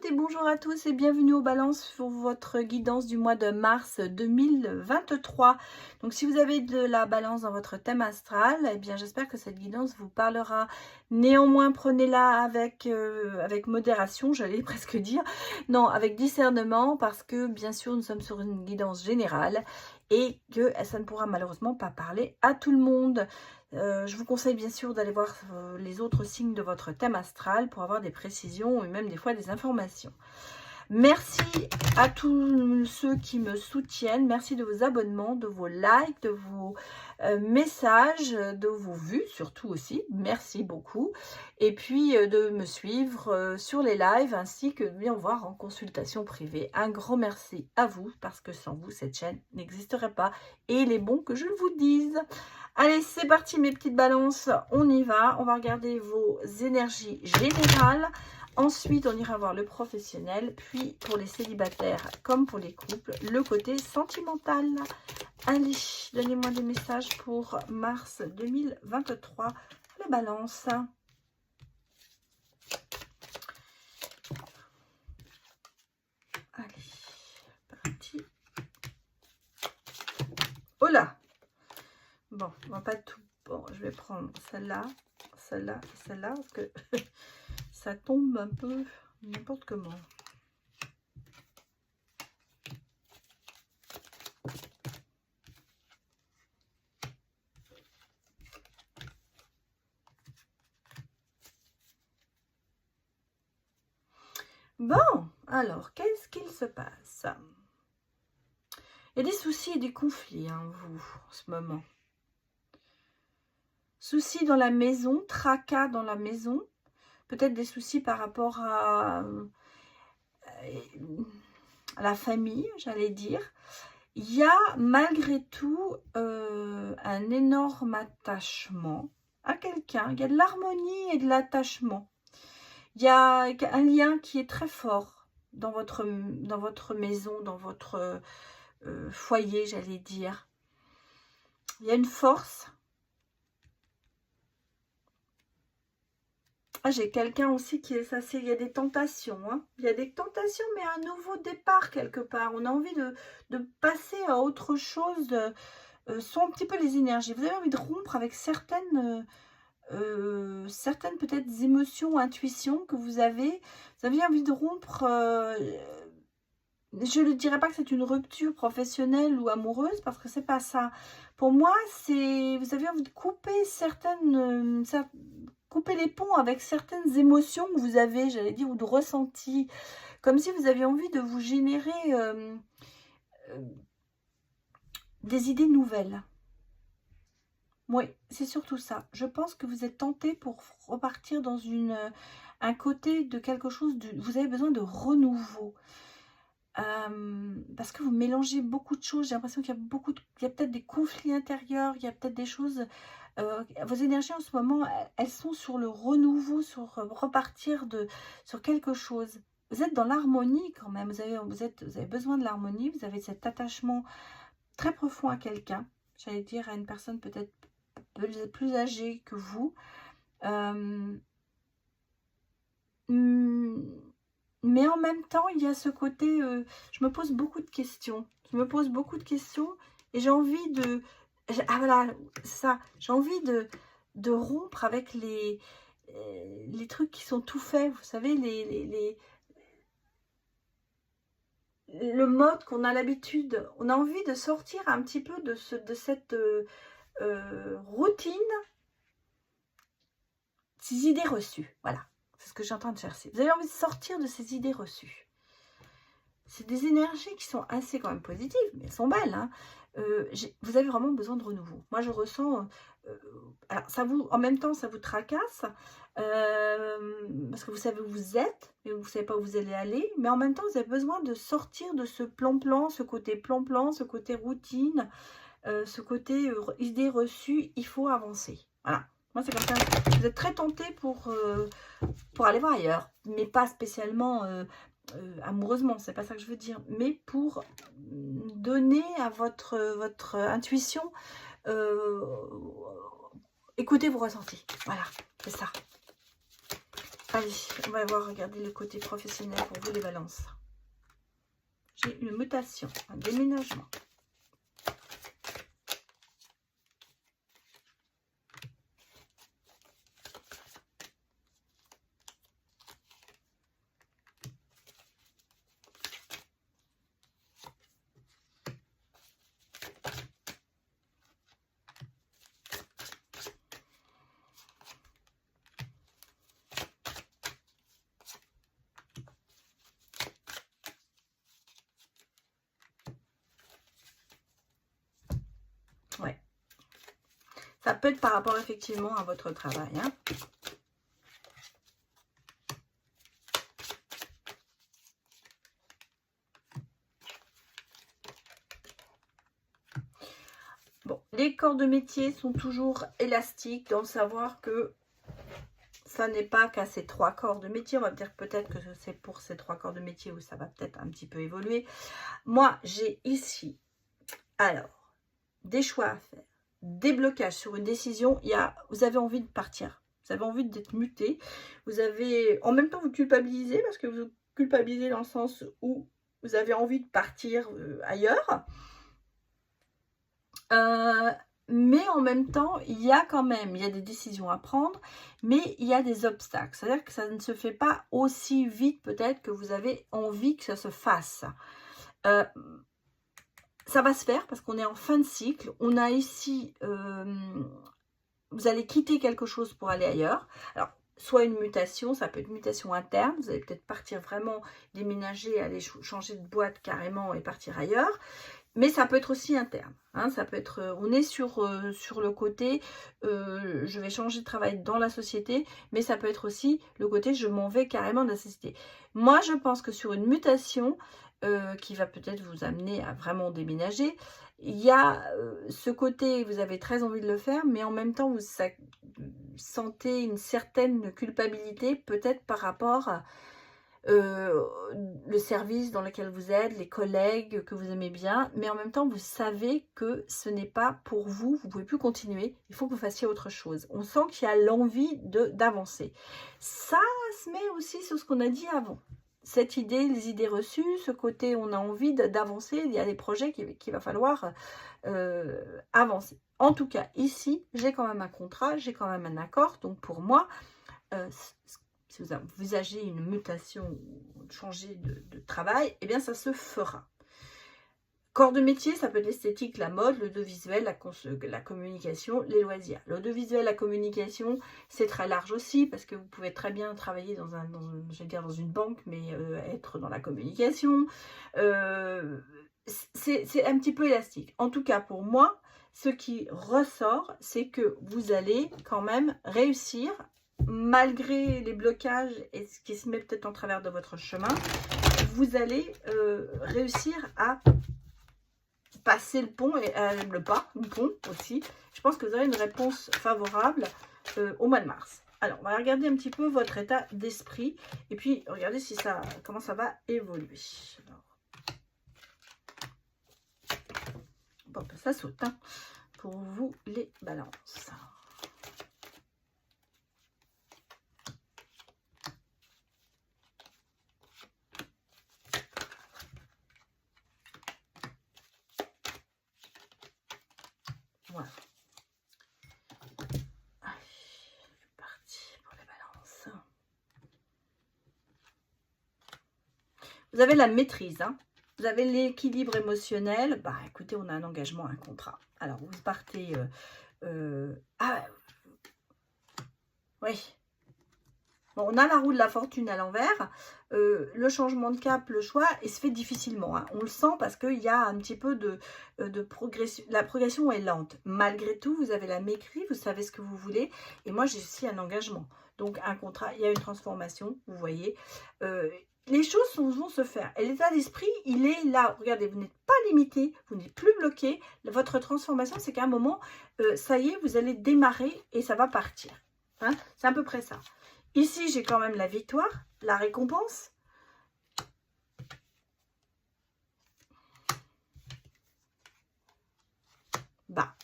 toutes et bonjour à tous et bienvenue aux balances pour votre guidance du mois de mars 2023. Donc si vous avez de la balance dans votre thème astral, eh bien j'espère que cette guidance vous parlera. Néanmoins, prenez-la avec modération, j'allais presque dire. Non, avec discernement, parce que bien sûr nous sommes sur une guidance générale et que ça ne pourra malheureusement pas parler à tout le monde. Je vous conseille bien sûr d'aller voir les autres signes de votre thème astral pour avoir des précisions et même des fois des informations. Merci à tous ceux qui me soutiennent. Merci de vos abonnements, de vos likes, de vos messages, de vos vues surtout aussi. Merci beaucoup. Et puis de me suivre sur les lives ainsi que de venir voir en consultation privée. Un grand merci à vous parce que sans vous, cette chaîne n'existerait pas. Et il est bon que je le vous dise. Allez, c'est parti mes petites balances, on y va. On va regarder vos énergies générales. Ensuite, on ira voir le professionnel. Puis, pour les célibataires comme pour les couples, le côté sentimental. Allez, donnez-moi des messages pour mars 2023. La balance. Allez, parti. Oh là! Bon, on va pas tout. Bon, je vais prendre celle-là, celle-là et celle-là parce que ça tombe un peu n'importe comment. Bon, alors, qu'est-ce qu'il se passe? Il y a des soucis et des conflits, hein, vous, en ce moment. Soucis dans la maison, tracas dans la maison. Peut-être des soucis par rapport à la famille, j'allais dire. Il y a malgré tout un énorme attachement à quelqu'un. Il y a de l'harmonie et de l'attachement. Il y a un lien qui est très fort dans votre maison, dans votre foyer, j'allais dire. Il y a une force. Ah, j'ai quelqu'un aussi qui est assez... Il y a des tentations. Hein. Il y a des tentations, mais un nouveau départ quelque part. On a envie de passer à autre chose. Sont un petit peu les énergies. Vous avez envie de rompre avec certaines peut-être émotions, intuitions que vous avez. Vous avez envie de rompre... je ne dirais pas que c'est une rupture professionnelle ou amoureuse, parce que c'est pas ça. Pour moi, c'est... Vous avez envie de couper couper les ponts avec certaines émotions que vous avez, j'allais dire, ou de ressentis. Comme si vous aviez envie de vous générer des idées nouvelles. Oui, c'est surtout ça. Je pense que vous êtes tenté pour repartir dans un côté de quelque chose, vous avez besoin de renouveau. Parce que vous mélangez beaucoup de choses. J'ai l'impression qu'il y a il y a peut-être des conflits intérieurs, il y a peut-être des choses... vos énergies en ce moment, elles sont sur le renouveau, sur repartir sur quelque chose. Vous êtes dans l'harmonie quand même, vous avez besoin de l'harmonie, vous avez cet attachement très profond à quelqu'un, j'allais dire à une personne peut-être plus âgée que vous. Mais en même temps, il y a ce côté, je me pose beaucoup de questions. Je me pose beaucoup de questions et j'ai envie de... Ah voilà, ça, j'ai envie de rompre avec les trucs qui sont tout faits. Vous savez, le mode qu'on a l'habitude. On a envie de sortir un petit peu de cette routine, ces idées reçues. Voilà. C'est ce que je suis en train de chercher. Vous avez envie de sortir de ces idées reçues. C'est des énergies qui sont assez quand même positives, mais elles sont belles. Hein. Vous avez vraiment besoin de renouveau. Moi, je ressens... alors, en même temps, ça vous tracasse. Parce que vous savez où vous êtes, mais vous ne savez pas où vous allez aller. Mais en même temps, vous avez besoin de sortir de ce plan-plan, ce côté plan-plan, ce côté routine, ce côté idées reçues. Il faut avancer. Voilà. Moi, c'est comme ça. Vous êtes très tenté pour aller voir ailleurs, mais pas spécialement amoureusement, c'est pas ça que je veux dire, mais pour donner à votre intuition, écoutez vos ressentis. Voilà, c'est ça. Allez, on va voir, regardez le côté professionnel pour vous les balances. J'ai une mutation, un déménagement. Ouais. Ça peut être par rapport effectivement à votre travail. Hein. Bon, les corps de métier sont toujours élastiques dans le savoir que ça n'est pas qu'à ces 3 corps de métier. On va dire peut-être que c'est pour ces 3 corps de métier où ça va peut-être un petit peu évoluer. Moi, j'ai ici, alors, des choix à faire, des blocages sur une décision. Vous avez envie de partir, vous avez envie d'être muté. Vous avez, en même temps, vous culpabilisez parce que vous culpabilisez dans le sens où vous avez envie de partir ailleurs. Mais en même temps, il y a des décisions à prendre, mais il y a des obstacles. C'est-à-dire que ça ne se fait pas aussi vite peut-être que vous avez envie que ça se fasse. Ça va se faire parce qu'on est en fin de cycle. On a ici, vous allez quitter quelque chose pour aller ailleurs. Alors, soit une mutation, ça peut être une mutation interne. Vous allez peut-être partir vraiment déménager, aller changer de boîte carrément et partir ailleurs. Mais ça peut être aussi interne. Hein, ça peut être, on est sur le côté, je vais changer de travail dans la société, mais ça peut être aussi le côté, je m'en vais carrément de la société. Moi, je pense que sur une mutation qui va peut-être vous amener à vraiment déménager, il y a ce côté, vous avez très envie de le faire, mais en même temps, vous sentez une certaine culpabilité, peut-être par rapport à le service dans lequel vous êtes, les collègues que vous aimez bien, mais en même temps vous savez que ce n'est pas pour vous, vous ne pouvez plus continuer, il faut que vous fassiez autre chose. On sent qu'il y a l'envie d'avancer. Ça se met aussi sur ce qu'on a dit avant. Cette idée, les idées reçues, ce côté on a envie d'avancer, il y a des projets qu'il va falloir avancer. En tout cas, ici, j'ai quand même un contrat, j'ai quand même un accord, donc pour moi, si vous envisagez une mutation ou changer de travail, eh bien ça se fera. Corps de métier, ça peut être l'esthétique, la mode, l'audiovisuel, la communication, les loisirs. L'audiovisuel, la communication, c'est très large aussi parce que vous pouvez très bien travailler dans une banque, mais être dans la communication. C'est un petit peu élastique. En tout cas, pour moi, ce qui ressort, c'est que vous allez quand même réussir malgré les blocages et ce qui se met peut-être en travers de votre chemin, vous allez réussir à passer le pont et le pont aussi. Je pense que vous aurez une réponse favorable au mois de mars. Alors, on va regarder un petit peu votre état d'esprit et puis regardez comment ça va évoluer. Alors, bon, ça saute hein, pour vous les balances. Voilà. Allez, c'est parti pour les balances. Vous avez la maîtrise, hein. Vous avez l'équilibre émotionnel. Bah, écoutez, on a un engagement, un contrat. Alors, vous partez... oui. Bon, on a la roue de la fortune à l'envers. Le changement de cap, le choix, il se fait difficilement. Hein. On le sent parce qu'il y a un petit peu de progression. La progression est lente. Malgré tout, vous avez la maîtrise, vous savez ce que vous voulez. Et moi, j'ai aussi un engagement. Donc, un contrat, il y a une transformation, vous voyez. Les choses vont se faire. Et l'état d'esprit, il est là. Regardez, vous n'êtes pas limité, vous n'êtes plus bloqué. Votre transformation, c'est qu'à un moment, ça y est, vous allez démarrer et ça va partir. Hein, c'est à peu près ça. Ici, j'ai quand même la victoire, la récompense. Bah,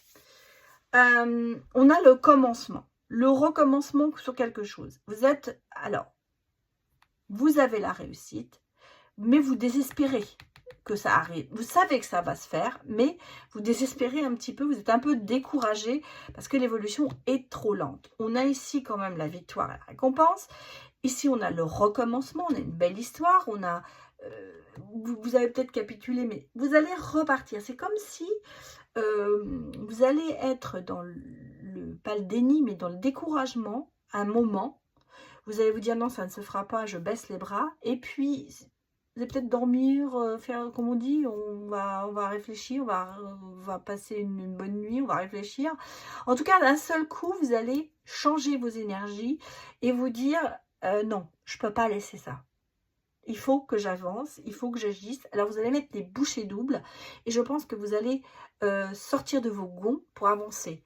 on a le commencement, le recommencement sur quelque chose. Vous êtes, alors, vous avez la réussite, mais vous désespérez que ça arrive. Vous savez que ça va se faire, mais vous désespérez un petit peu, vous êtes un peu découragé parce que l'évolution est trop lente. On a ici quand même la victoire et la récompense. Ici, on a le recommencement, on a une belle histoire, on a... vous avez peut-être capitulé, mais vous allez repartir. C'est comme si vous allez être dans pas le déni, mais dans le découragement, un moment. Vous allez vous dire non, ça ne se fera pas, je baisse les bras. Et puis, vous allez peut-être dormir, faire comme on dit, on va réfléchir, on va passer une bonne nuit, on va réfléchir. En tout cas, d'un seul coup, vous allez changer vos énergies et vous dire non, je ne peux pas laisser ça. Il faut que j'avance, il faut que j'agisse. Alors, vous allez mettre des bouchées doubles et je pense que vous allez sortir de vos gonds pour avancer.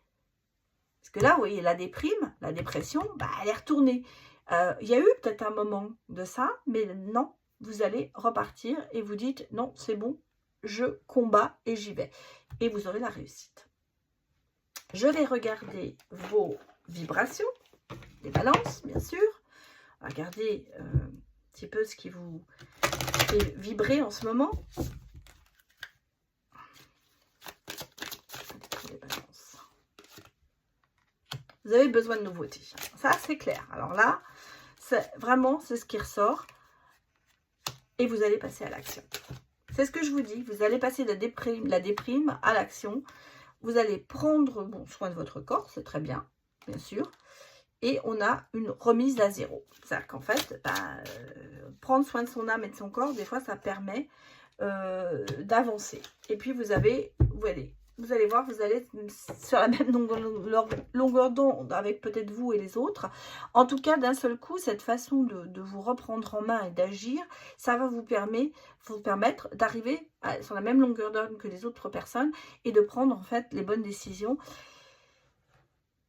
Parce que là, vous voyez, la déprime, la dépression, bah, elle est retournée. Il y a eu peut-être un moment de ça, mais non, vous allez repartir et vous dites non, c'est bon, je combats et j'y vais. Et vous aurez la réussite. Je vais regarder vos vibrations, les balances, bien sûr. Regardez un petit peu ce qui vous fait vibrer en ce moment. Les balances. Vous avez besoin de nouveautés. Ça, c'est clair. Alors là, vraiment, c'est ce qui ressort. Et vous allez passer à l'action. C'est ce que je vous dis. Vous allez passer de la déprime à l'action. Vous allez prendre soin de votre corps. C'est très bien, bien sûr. Et on a une remise à zéro. C'est-à-dire qu'en fait, prendre soin de son âme et de son corps, des fois, ça permet d'avancer. Et puis, vous allez voir, vous allez sur la même longueur d'onde avec peut-être vous et les autres. En tout cas, d'un seul coup, cette façon de vous reprendre en main et d'agir, ça va vous permettre d'arriver sur la même longueur d'onde que les autres personnes et de prendre en fait les bonnes décisions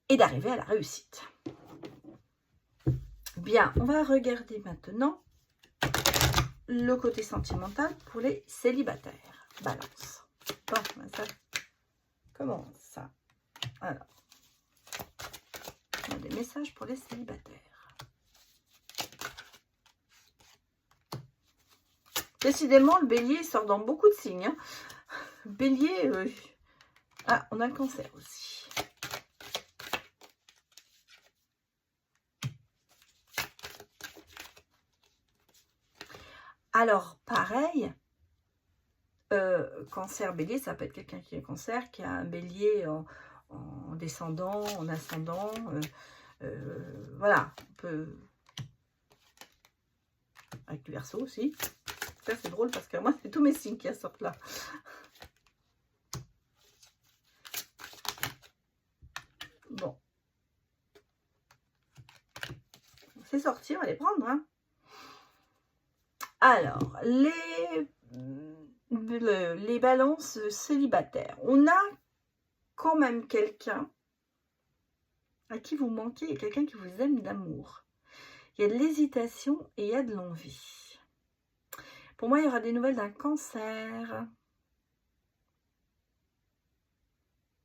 et d'arriver à la réussite. Bien, on va regarder maintenant le côté sentimental pour les célibataires. Balance. Bon, ça commence ça. Alors, on a des messages pour les célibataires. Décidément, le bélier sort dans beaucoup de signes. Hein. Bélier, ah, on a le cancer aussi. Alors, pareil, cancer, bélier, ça peut être quelqu'un qui est cancer, qui a un bélier en descendant, en ascendant. Voilà, on peut... Avec le Verseau aussi. Ça, c'est drôle parce que moi, c'est tous mes signes qui sortent là. Bon. C'est sorti, on va les prendre, hein. Alors, les balances célibataires. On a quand même quelqu'un à qui vous manquez et quelqu'un qui vous aime d'amour. Il y a de l'hésitation et il y a de l'envie. Pour moi, il y aura des nouvelles d'un cancer.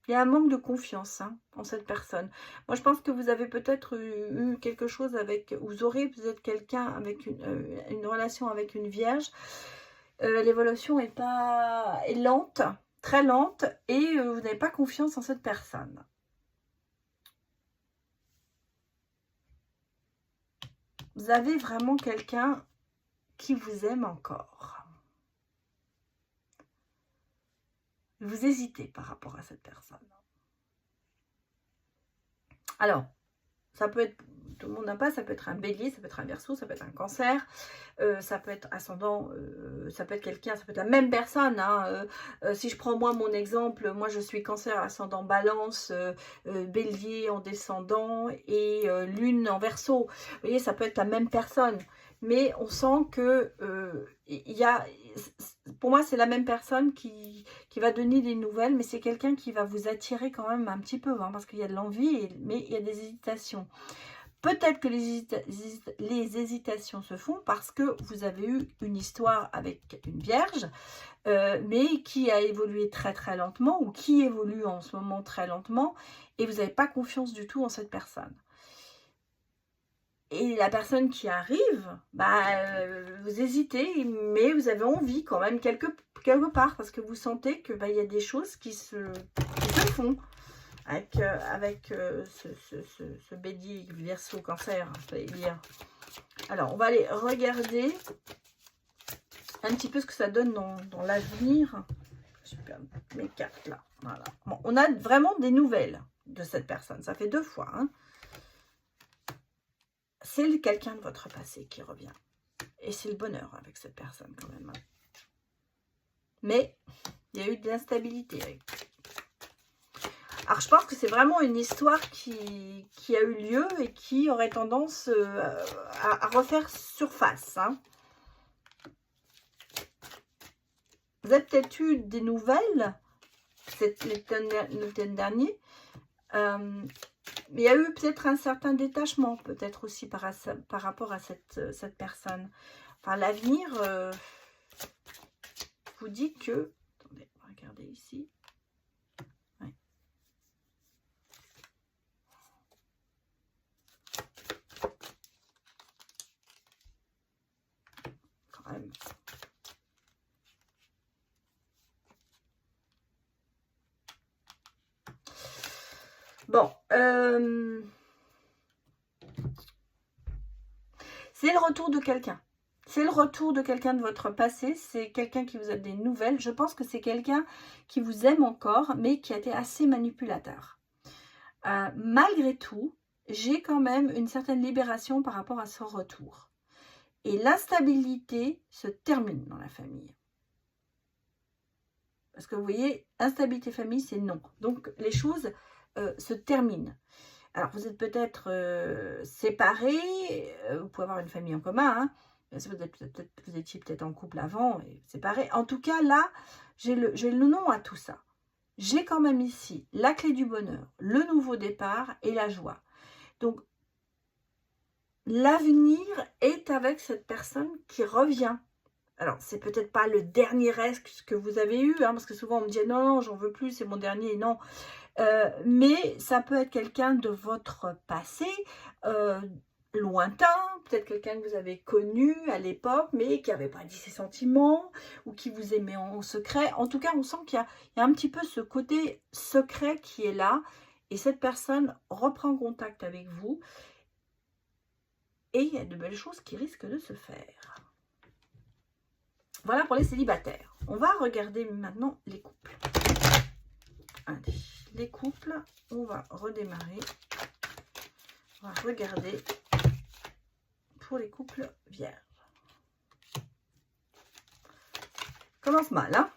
Il y a un manque de confiance en cette personne. Moi, je pense que vous avez peut-être eu quelque chose avec... Vous aurez peut-être quelqu'un avec une relation avec une vierge. L'évolution est lente, très lente, et vous n'avez pas confiance en cette personne. Vous avez vraiment quelqu'un qui vous aime encore. Vous hésitez par rapport à cette personne. Alors, ça peut être, tout le monde n'a pas, ça peut être un bélier, ça peut être un verseau, ça peut être un cancer, ça peut être ascendant, ça peut être quelqu'un, ça peut être la même personne. Hein, si je prends moi mon exemple, moi je suis cancer, ascendant balance, bélier en descendant et lune en verseau. Vous voyez, ça peut être la même personne. Mais on sent que pour moi, c'est la même personne qui va donner des nouvelles, mais c'est quelqu'un qui va vous attirer quand même un petit peu, hein, parce qu'il y a de l'envie, mais il y a des hésitations. Peut-être que les hésitations se font parce que vous avez eu une histoire avec une vierge, mais qui a évolué très très lentement, ou qui évolue en ce moment très lentement, et vous n'avez pas confiance du tout en cette personne. Et la personne qui arrive, bah, vous hésitez, mais vous avez envie quand même quelque part, parce que vous sentez que bah, y a des choses qui se font avec ce bélier, Verseau, Cancer, j'allais dire. Alors, on va aller regarder un petit peu ce que ça donne dans l'avenir. Je perds mes cartes là. Voilà. Bon, on a vraiment des nouvelles de cette personne. Ça fait 2 fois. Hein. C'est quelqu'un de votre passé qui revient. Et c'est le bonheur avec cette personne quand même. Mais il y a eu de l'instabilité. Alors je pense que c'est vraiment une histoire qui a eu lieu et qui aurait tendance à refaire surface. Hein. Vous avez peut-être eu des nouvelles le dernier. Mais il y a eu peut-être un certain détachement, peut-être aussi par rapport à cette personne. Enfin, l'avenir vous dit que... Attendez, regardez ici. Ouais. Quand même. Bon, c'est le retour de quelqu'un. C'est le retour de quelqu'un de votre passé. C'est quelqu'un qui vous a des nouvelles. Je pense que c'est quelqu'un qui vous aime encore, mais qui a été assez manipulateur. Malgré tout, j'ai quand même une certaine libération par rapport à ce retour. Et l'instabilité se termine dans la famille. Parce que vous voyez, instabilité famille, c'est non. Donc, les choses se terminent. Alors, vous êtes peut-être séparés, vous pouvez avoir une famille en commun, hein. Vous étiez peut-être en couple avant et séparés. En tout cas, là, j'ai le nom à tout ça. J'ai quand même ici la clé du bonheur, le nouveau départ et la joie. Donc, l'avenir est avec cette personne qui revient. Alors, c'est peut-être pas le dernier reste que vous avez eu, hein, parce que souvent on me dit non, non, j'en veux plus, c'est mon dernier, non. Mais ça peut être quelqu'un de votre passé, lointain, peut-être quelqu'un que vous avez connu à l'époque, mais qui n'avait pas dit ses sentiments, ou qui vous aimait en secret. En tout cas, on sent qu'il y a un petit peu ce côté secret qui est là, et cette personne reprend contact avec vous, et il y a de belles choses qui risquent de se faire. Voilà pour les célibataires. On va regarder maintenant les couples. Allez, les couples, on va redémarrer. On va regarder pour les couples vierges. Commence mal, hein?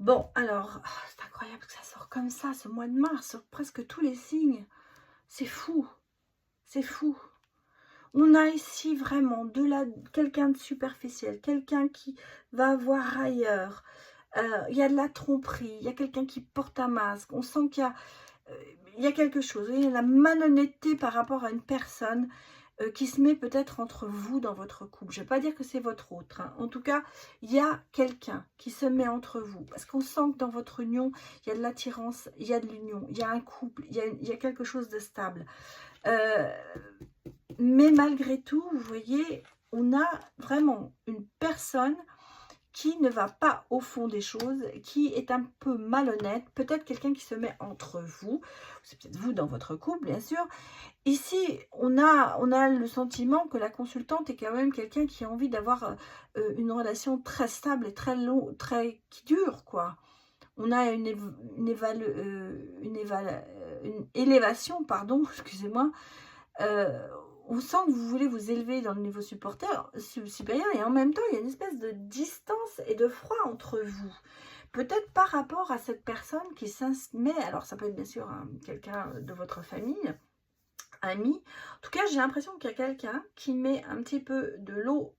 Bon, alors, c'est incroyable que ça sort comme ça, ce mois de mars, sur presque tous les signes. C'est fou, c'est fou. On a ici vraiment quelqu'un de superficiel, quelqu'un qui va voir ailleurs. Il y a de la tromperie, il y a quelqu'un qui porte un masque. On sent qu'il y a quelque chose. Il y a la malhonnêteté par rapport à une personne qui se met peut-être entre vous dans votre couple. Je ne vais pas dire que c'est votre autre. Hein. En tout cas, il y a quelqu'un qui se met entre vous. Parce qu'on sent que dans votre union, il y a de l'attirance, il y a de l'union, il y a un couple, il y a quelque chose de stable. Mais malgré tout, vous voyez, on a vraiment une personne qui ne va pas au fond des choses, qui est un peu malhonnête, peut-être quelqu'un qui se met entre vous, c'est peut-être vous dans votre couple, bien sûr. Ici, on a le sentiment que la consultante est quand même quelqu'un qui a envie d'avoir une relation très stable et très longue, qui dure, quoi. On a une élévation, pardon, excusez-moi. On sent que vous voulez vous élever dans le niveau supérieur et en même temps, il y a une espèce de distance et de froid entre vous. Peut-être par rapport à cette personne qui met, alors ça peut être bien sûr quelqu'un de votre famille, ami. En tout cas, j'ai l'impression qu'il y a quelqu'un qui met un petit peu de l'eau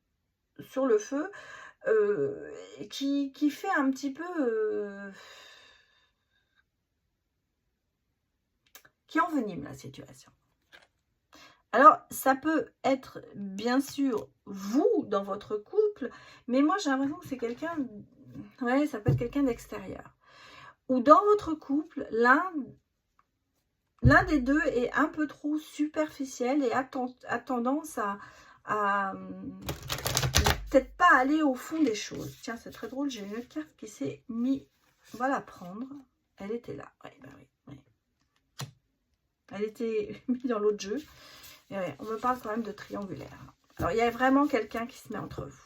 sur le feu, qui fait un petit peu... qui envenime la situation. Alors, ça peut être, bien sûr, vous, dans votre couple, mais moi, j'ai l'impression que c'est quelqu'un... Ouais, ça peut être quelqu'un d'extérieur. Ou dans votre couple, l'un des deux est un peu trop superficiel et a tendance à peut-être pas aller au fond des choses. Tiens, c'est très drôle, j'ai une carte qui s'est mise... On va la prendre. Elle était là. Oui, bah oui, oui. Elle était mise dans l'autre jeu. Et ouais, on me parle quand même de triangulaire. Alors, il y a vraiment quelqu'un qui se met entre vous.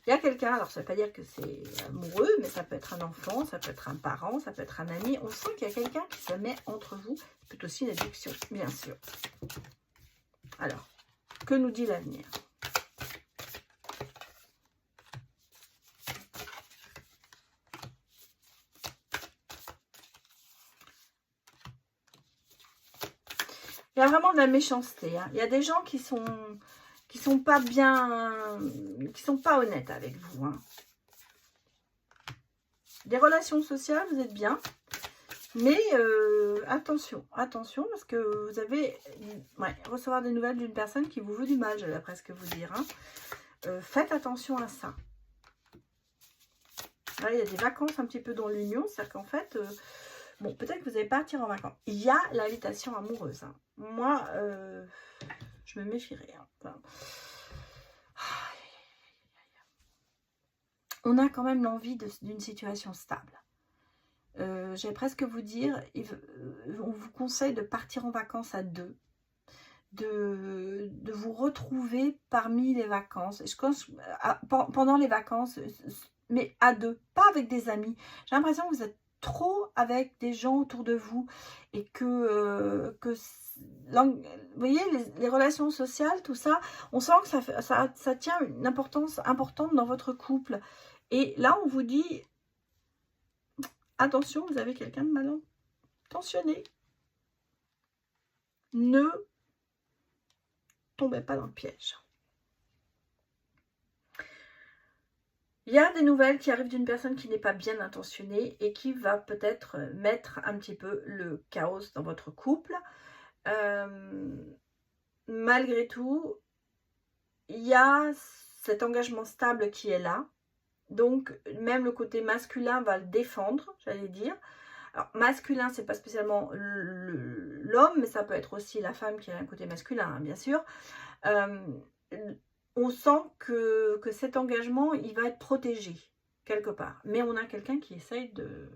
Il y a quelqu'un, alors ça ne veut pas dire que c'est amoureux, mais ça peut être un enfant, ça peut être un parent, ça peut être un ami. On sent qu'il y a quelqu'un qui se met entre vous. C'est aussi une addiction, bien sûr. Alors, que nous dit l'avenir? Il y a vraiment de la méchanceté. Hein. Il y a des gens qui sont pas bien, qui sont pas honnêtes avec vous. Hein. Des relations sociales, vous êtes bien. Mais attention, attention, parce que vous avez recevoir des nouvelles d'une personne qui vous veut du mal, j'allais presque vous dire. Hein. Faites attention à ça. Là, il y a des vacances un petit peu dans l'union, c'est-à-dire qu'en fait, bon, peut-être que vous allez partir en vacances. Il y a l'invitation amoureuse. Hein. Moi, je me méfierais. Hein. Enfin, on a quand même l'envie d'une situation stable. J'allais presque vous dire, on vous conseille de partir en vacances à deux, de vous retrouver parmi les vacances. Je pense pendant les vacances, mais à deux, pas avec des amis. J'ai l'impression que vous êtes trop avec des gens autour de vous et que vous voyez, les relations sociales, tout ça, on sent que ça tient une importance importante dans votre couple. Et là, on vous dit... Attention, vous avez quelqu'un de mal intentionné. Ne tombez pas dans le piège. Il y a des nouvelles qui arrivent d'une personne qui n'est pas bien intentionnée et qui va peut-être mettre un petit peu le chaos dans votre couple. Malgré tout, il y a cet engagement stable qui est là. Donc, même le côté masculin va le défendre, j'allais dire. Alors, masculin, c'est pas spécialement l'homme, mais ça peut être aussi la femme qui a un côté masculin, hein, bien sûr. On sent que cet engagement, il va être protégé, quelque part. Mais on a quelqu'un qui essaye de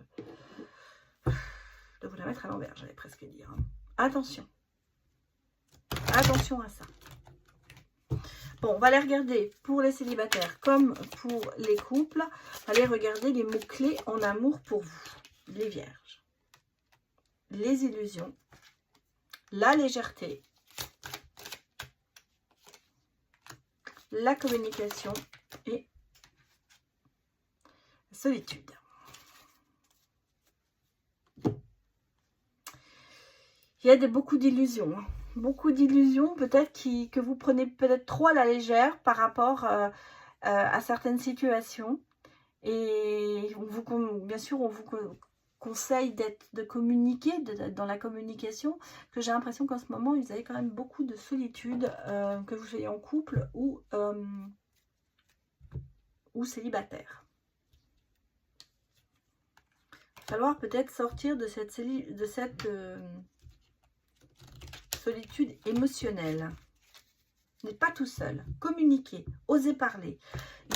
vous la mettre à l'envers, j'allais presque dire. Hein. Attention. Attention à ça. Bon, on va aller regarder pour les célibataires comme pour les couples. Allez regarder les mots-clés en amour pour vous. Les vierges. Les illusions. La légèreté. La communication et la solitude. Il y a beaucoup d'illusions. Hein. Beaucoup d'illusions peut-être que vous prenez peut-être trop à la légère par rapport à certaines situations. Et bien sûr, on vous conseille de communiquer, d'être dans la communication, que j'ai l'impression qu'en ce moment, vous avez quand même beaucoup de solitude, que vous soyez en couple ou célibataire. Il va falloir peut-être sortir de cette solitude émotionnelle. Vous n'êtes pas tout seul. Communiquez, osez parler.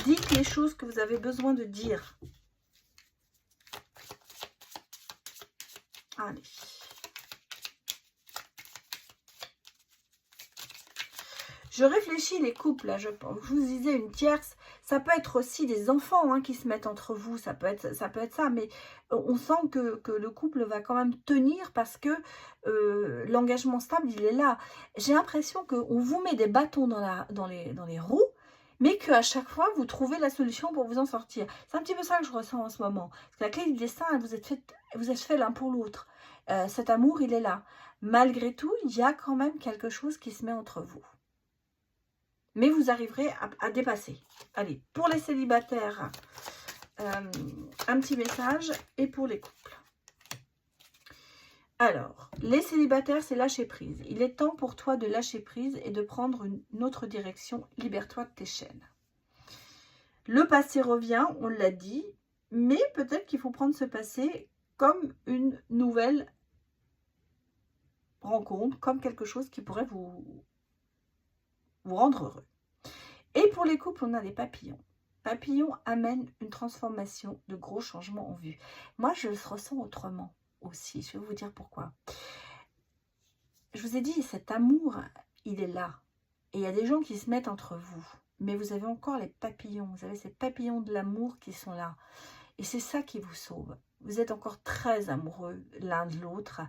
Dites les choses que vous avez besoin de dire. Allez. Je réfléchis les couples, là, je vous disais une tierce, ça peut être aussi des enfants hein, qui se mettent entre vous, ça peut être ça, mais on sent que le couple va quand même tenir parce que l'engagement stable, il est là. J'ai l'impression qu'on vous met des bâtons dans les roues mais qu'à chaque fois, vous trouvez la solution pour vous en sortir. C'est un petit peu ça que je ressens en ce moment. Parce que la clé du destin, vous êtes fait l'un pour l'autre. Cet amour, il est là. Malgré tout, il y a quand même quelque chose qui se met entre vous. Mais vous arriverez à dépasser. Allez, pour les célibataires, un petit message. Et pour les couples. Alors, les célibataires, c'est lâcher prise. Il est temps pour toi de lâcher prise et de prendre une autre direction. Libère-toi de tes chaînes. Le passé revient, on l'a dit, mais peut-être qu'il faut prendre ce passé comme une nouvelle rencontre, comme quelque chose qui pourrait vous rendre heureux. Et pour les couples, on a les papillons. Papillons amènent une transformation, de gros changements en vue. Moi, je le ressens autrement aussi. Je vais vous dire pourquoi. Je vous ai dit, cet amour, il est là. Et il y a des gens qui se mettent entre vous. Mais vous avez encore les papillons. Vous avez ces papillons de l'amour qui sont là. Et c'est ça qui vous sauve. Vous êtes encore très amoureux l'un de l'autre.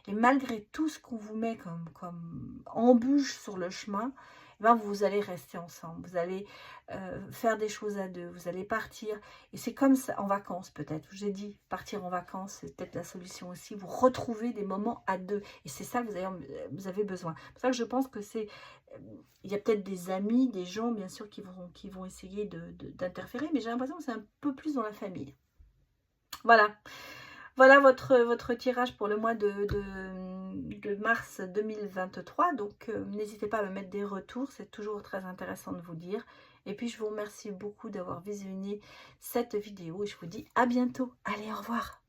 Et malgré tout ce qu'on vous met comme embûche sur le chemin, eh ben vous allez rester ensemble. Vous allez faire des choses à deux. Vous allez partir. Et c'est comme ça, en vacances peut-être. J'ai dit, partir en vacances, c'est peut-être la solution aussi. Vous retrouvez des moments à deux. Et c'est ça que vous avez besoin. C'est pour ça que je pense que c'est... Il y a peut-être des amis, des gens, bien sûr, qui vont essayer d'interférer. Mais j'ai l'impression que c'est un peu plus dans la famille. Voilà. Voilà votre tirage pour le mois de mars 2023. Donc, n'hésitez pas à me mettre des retours. C'est toujours très intéressant de vous dire. Et puis, je vous remercie beaucoup d'avoir visionné cette vidéo. Et je vous dis à bientôt. Allez, au revoir.